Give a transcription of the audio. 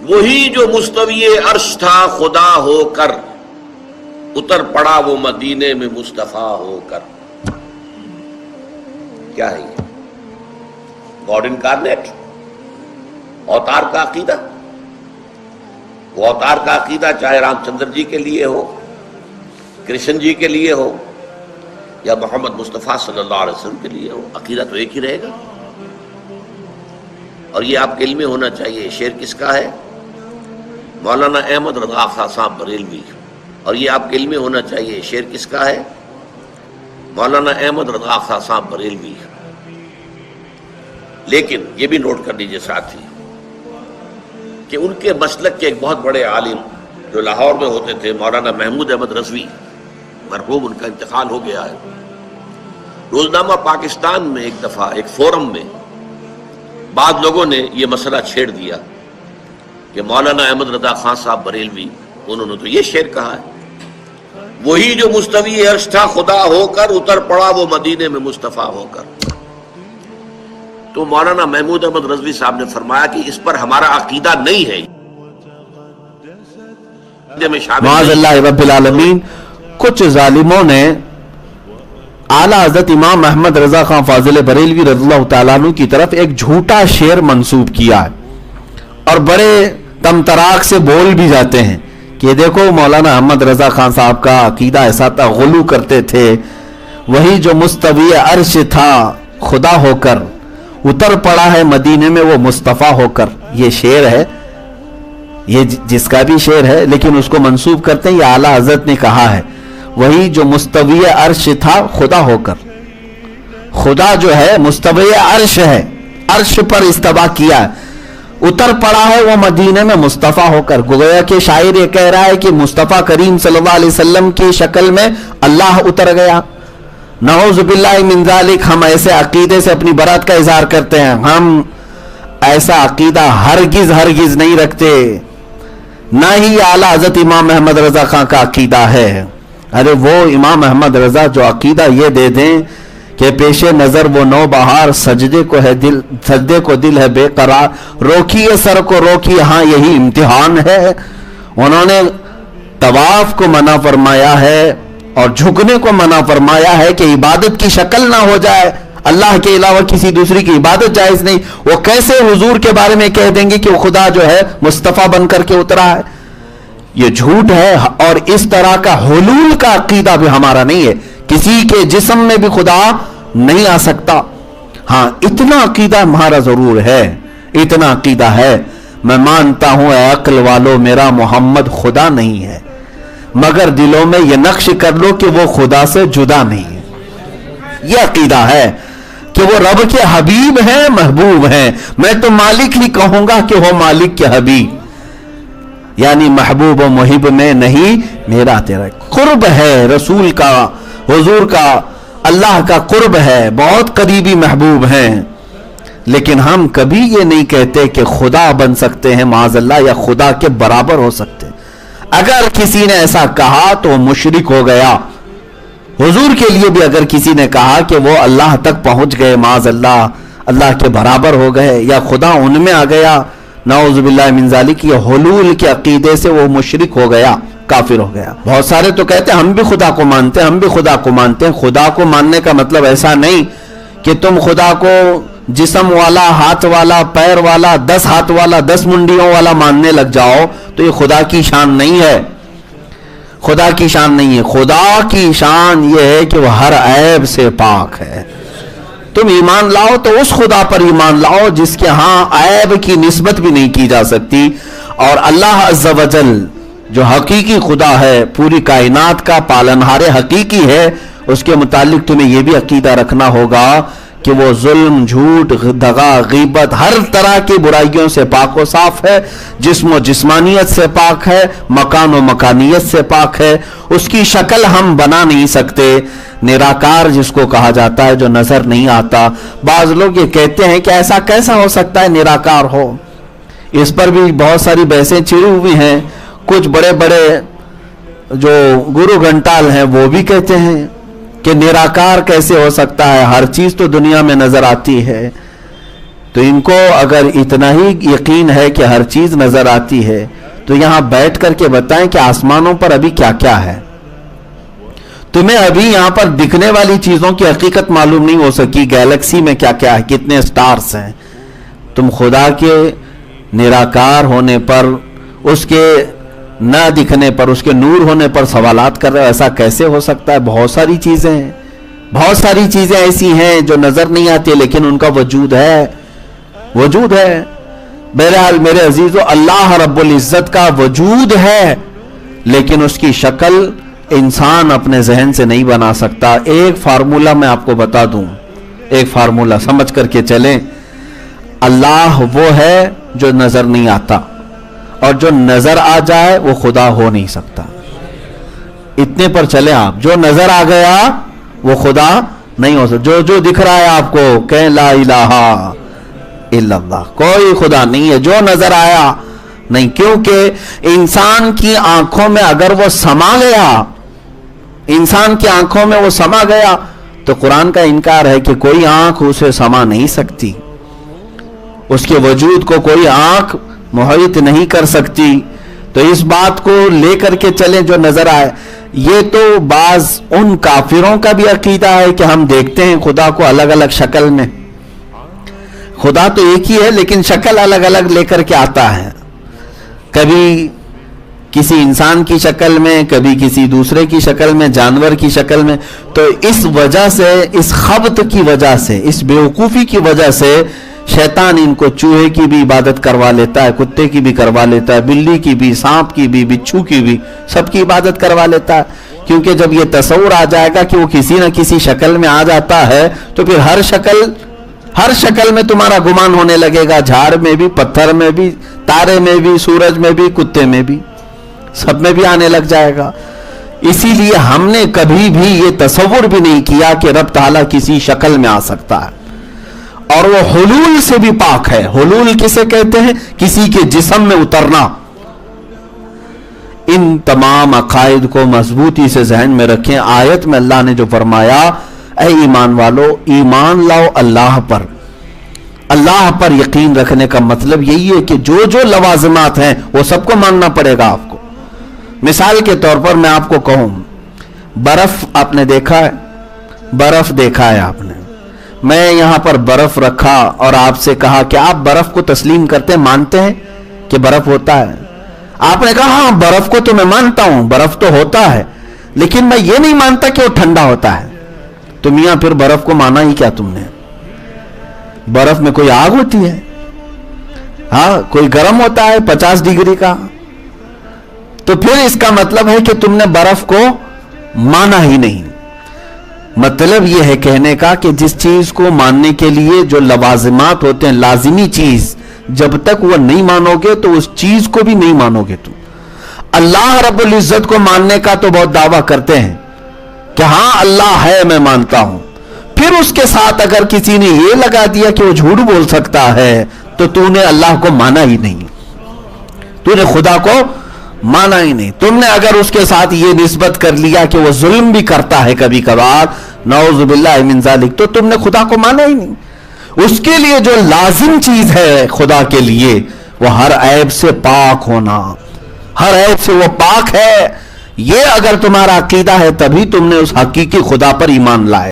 وہی جو مستوی عرش تھا خدا ہو کر، اتر پڑا وہ مدینے میں مصطفیٰ ہو کر۔ کیا ہے یہ؟ گاڈ انکارنیٹ، اوتار کا عقیدہ۔ وہ اوتار کا عقیدہ چاہے رام چندر جی کے لیے ہو، کرشن جی کے لیے ہو، یا محمد مصطفیٰ صلی اللہ علیہ وسلم کے لیے ہو، عقیدہ تو ایک ہی رہے گا۔ اور یہ آپ کے علم میں ہونا چاہیے، شعر کس کا ہے؟ مولانا احمد رضا خان صاحب بریلوی۔ اور یہ آپ کے علم میں ہونا چاہیے، شعر کس کا ہے؟ مولانا احمد رضا خان صاحب بریلوی۔ لیکن یہ بھی نوٹ کر لیجیے ساتھی کہ ان کے مسلک کے ایک بہت بڑے عالم جو لاہور میں ہوتے تھے، مولانا محمود احمد رضوی، مرحوم، ان کا انتقال ہو گیا ہے۔ روزنامہ پاکستان میں ایک دفعہ ایک فورم میں بعض لوگوں نے یہ مسئلہ چھیڑ دیا کہ مولانا احمد رضا خان صاحب بریلوی، انہوں نے تو یہ شعر کہا ہے، وہی جو مستوی عرش تھا خدا ہو کر، اتر پڑا وہ مدینے میں مصطفیٰ ہو کر۔ تو مولانا محمود احمد رضوی صاحب نے فرمایا کہ اس پر ہمارا عقیدہ نہیں ہے، معاذ اللہ رب العالمین۔ کچھ ظالموں نے اعلیٰ حضرت امام احمد رضا خان فاضل بریلوی رضی اللہ تعالیٰ عنہ کی طرف ایک جھوٹا شعر منسوب کیا ہے، اور بڑے تمتراک سے بول بھی جاتے ہیں کہ دیکھو مولانا احمد رضا خان صاحب کا عقیدہ ایسا تھا، غلو کرتے تھے، وہی جو مستوی عرش تھا خدا ہو کر، اتر پڑا ہے مدینے میں وہ مصطفیٰ ہو کر۔ یہ شعر ہے، یہ جس کا بھی شعر ہے، لیکن اس کو منسوب کرتے ہیں یہ اعلیٰ حضرت نے کہا ہے، وہی جو مستوی عرش تھا خدا ہو کر۔ خدا جو ہے مستوی عرش ہے، عرش پر استوا کیا ہے، اتر پڑا ہے وہ مدینے میں مصطفیٰ ہو کر۔ گویا کہ شاعر یہ کہہ رہا ہے کہ مصطفیٰ کریم صلی اللہ علیہ وسلم کی شکل میں اللہ اتر گیا۔ نعوذ باللہ من ذالک، ہم ایسے عقیدے سے اپنی برات کا اظہار کرتے ہیں، ہم ایسا عقیدہ ہرگز ہرگز نہیں رکھتے، نہ ہی اعلیٰ حضرت امام احمد رضا خان کا عقیدہ ہے۔ ارے وہ امام احمد رضا جو عقیدہ یہ دے دیں کہ پیش نظر وہ نو بہار، سجدے کو دل ہے بے قرار، روکیے سر کو روکیے ہاں یہی امتحان ہے۔ انہوں نے طواف کو منع فرمایا ہے اور جھکنے کو منع فرمایا ہے کہ عبادت کی شکل نہ ہو جائے، اللہ کے علاوہ کسی دوسری کی عبادت جائز نہیں۔ وہ کیسے حضور کے بارے میں کہہ دیں گے کہ وہ خدا جو ہے مصطفیٰ بن کر کے اترا ہے؟ یہ جھوٹ ہے، اور اس طرح کا حلول کا عقیدہ بھی ہمارا نہیں ہے، کسی کے جسم میں بھی خدا نہیں آ سکتا۔ ہاں اتنا عقیدہ ہمارا ضرور ہے، اتنا عقیدہ ہے، میں مانتا ہوں اے عقل والو میرا محمد خدا نہیں ہے، مگر دلوں میں یہ نقش کر لو کہ وہ خدا سے جدا نہیں ہے۔ یہ عقیدہ ہے کہ وہ رب کے حبیب ہیں، محبوب ہیں، میں تو مالک ہی کہوں گا کہ وہ مالک کے حبیب، یعنی محبوب و محب میں نہیں میرا تیرا قرب ہے، رسول کا، حضور کا، اللہ کا قرب ہے، بہت قریبی محبوب ہیں۔ لیکن ہم کبھی یہ نہیں کہتے کہ خدا بن سکتے ہیں معاذ اللہ، یا خدا کے برابر ہو سکتے ہیں۔ اگر کسی نے ایسا کہا تو وہ مشرک ہو گیا۔ حضور کے لیے بھی اگر کسی نے کہا کہ وہ اللہ تک پہنچ گئے معاذ اللہ، اللہ کے برابر ہو گئے، یا خدا ان میں آ گیا، نعوذ باللہ من ذالک، یہ حلول کے عقیدے سے وہ مشرک ہو گیا، کافر ہو گیا۔ بہت سارے تو کہتے ہیں ہم بھی خدا کو مانتے ہیں، ہم بھی خدا کو مانتے ہیں۔ خدا کو ماننے کا مطلب ایسا نہیں کہ تم خدا کو جسم والا، ہاتھ والا، پیر والا، 10 ہاتھ والا، 10 منڈیوں والا ماننے لگ جاؤ، تو یہ خدا کی شان نہیں ہے، خدا کی شان نہیں ہے۔ خدا کی شان یہ ہے کہ وہ ہر عیب سے پاک ہے۔ تم ایمان لاؤ تو اس خدا پر ایمان لاؤ جس کے ہاں عیب کی نسبت بھی نہیں کی جا سکتی، اور اللہ عز و جل جو حقیقی خدا ہے، پوری کائنات کا پالنہار حقیقی ہے، اس کے متعلق تمہیں یہ بھی عقیدہ رکھنا ہوگا کہ وہ ظلم، جھوٹ، دغا، غیبت، ہر طرح کی برائیوں سے پاک و صاف ہے، جسم و جسمانیت سے پاک ہے، مکان و مکانیت سے پاک ہے، اس کی شکل ہم بنا نہیں سکتے۔ نراکار جس کو کہا جاتا ہے، جو نظر نہیں آتا، بعض لوگ یہ کہتے ہیں کہ ایسا کیسا ہو سکتا ہے نراکار ہو، اس پر بھی بہت ساری بحثیں چھڑی ہوئی ہیں۔ کچھ بڑے بڑے جو گرو گھنٹال ہیں وہ بھی کہتے ہیں کہ نراکار کیسے ہو سکتا ہے، ہر چیز تو دنیا میں نظر آتی ہے۔ تو ان کو اگر اتنا ہی یقین ہے کہ ہر چیز نظر آتی ہے تو یہاں بیٹھ کر کے بتائیں کہ آسمانوں پر ابھی کیا کیا ہے. تمہیں ابھی یہاں پر دکھنے والی چیزوں کی حقیقت معلوم نہیں ہو سکی. گیلیکسی میں کیا کیا ہے, کتنے سٹارز ہیں. تم خدا کے نراکار ہونے پر, اس کے نہ دکھنے پر, اس کے نور ہونے پر سوالات کر رہے ہو. ایسا کیسے ہو سکتا ہے؟ بہت ساری چیزیں ہیں, بہت ساری چیزیں ایسی ہیں جو نظر نہیں آتی لیکن ان کا وجود ہے, وجود ہے. بہرحال میرے عزیزو, اللہ رب العزت کا وجود ہے لیکن اس کی شکل انسان اپنے ذہن سے نہیں بنا سکتا. ایک فارمولا میں آپ کو بتا دوں, ایک فارمولا سمجھ کر کے چلیں. اللہ وہ ہے جو نظر نہیں آتا, اور جو نظر آ جائے وہ خدا ہو نہیں سکتا. اتنے پر چلیں آپ. جو نظر آ گیا وہ خدا نہیں ہو سکتا. جو دکھ رہا ہے آپ کو, کہیں لا الہ الا اللہ, کوئی خدا نہیں ہے. جو نظر آیا نہیں, کیونکہ انسان کی آنکھوں میں اگر وہ سما گیا, انسان کی آنکھوں میں وہ سما گیا, تو قرآن کا انکار ہے کہ کوئی آنکھ اسے سما نہیں سکتی, اس کے وجود کو کوئی آنکھ محیط نہیں کر سکتی. تو اس بات کو لے کر کے چلیں جو نظر آئے. یہ تو بعض ان کافروں کا بھی عقیدہ ہے کہ ہم دیکھتے ہیں خدا کو الگ الگ شکل میں. خدا تو ایک ہی ہے لیکن شکل الگ الگ لے کر کے آتا ہے, کبھی کسی انسان کی شکل میں, کبھی کسی دوسرے کی شکل میں, جانور کی شکل میں. تو اس وجہ سے, اس خبط کی وجہ سے, اس بیوقوفی کی وجہ سے شیطان ان کو چوہے کی بھی عبادت کروا لیتا ہے, کتے کی بھی کروا لیتا ہے, بلی کی بھی, سانپ کی بھی, بچھو کی بھی, سب کی عبادت کروا لیتا ہے. کیونکہ جب یہ تصور آ جائے گا کہ وہ کسی نہ کسی شکل میں آ جاتا ہے تو پھر ہر شکل میں تمہارا گمان ہونے لگے گا. جھاڑ میں بھی, پتھر میں بھی, تارے میں بھی, سورج میں بھی, کتے میں بھی, سب میں بھی آنے لگ جائے گا. اسی لیے ہم نے کبھی بھی یہ تصور بھی نہیں کیا کہ رب تعالیٰ کسی شکل میں آ سکتا ہے, اور وہ حلول سے بھی پاک ہے. حلول کسے کہتے ہیں؟ کسی کے جسم میں اترنا. ان تمام عقائد کو مضبوطی سے ذہن میں رکھیں. آیت میں اللہ نے جو فرمایا, اے ایمان والو ایمان لاؤ اللہ پر. اللہ پر یقین رکھنے کا مطلب یہی ہے کہ جو جو لوازمات ہیں وہ سب کو ماننا پڑے گا آپ کو. مثال کے طور پر میں آپ کو کہوں, برف آپ نے دیکھا ہے, برف دیکھا ہے آپ نے. میں یہاں پر برف رکھا اور آپ سے کہا کہ آپ برف کو تسلیم کرتے, مانتے ہیں کہ برف ہوتا ہے؟ آپ نے کہا ہاں برف کو تو میں مانتا ہوں, برف تو ہوتا ہے, لیکن میں یہ نہیں مانتا کہ وہ ٹھنڈا ہوتا ہے. تو میاں پھر برف کو مانا ہی کیا تم نے؟ برف میں کوئی آگ ہوتی ہے؟ ہاں, کوئی گرم ہوتا ہے 50 ڈگری کا. تو پھر اس کا مطلب ہے کہ تم نے برف کو مانا ہی نہیں. مطلب یہ ہے کہنے کا کہ جس چیز کو ماننے کے لیے جو لوازمات ہوتے ہیں, لازمی چیز, جب تک وہ نہیں مانو گے تو اس چیز کو بھی نہیں مانو گے تم. اللہ رب العزت کو ماننے کا تو بہت دعویٰ کرتے ہیں کہ ہاں اللہ ہے, میں مانتا ہوں. پھر اس کے ساتھ اگر کسی نے یہ لگا دیا کہ وہ جھوٹ بول سکتا ہے تو تو نے اللہ کو مانا ہی نہیں, تو نے خدا کو مانا ہی نہیں. تم نے اگر اس کے ساتھ یہ نسبت کر لیا کہ وہ ظلم بھی کرتا ہے کبھی کبھار, نعوذ باللہ من ذالک, تو تم نے خدا کو مانا ہی نہیں. اس کے لیے جو لازم چیز ہے خدا کے لیے وہ ہر عیب سے پاک ہونا, ہر عیب سے وہ پاک ہے. یہ اگر تمہارا عقیدہ ہے تبھی تم نے اس حقیقی خدا پر ایمان لائے.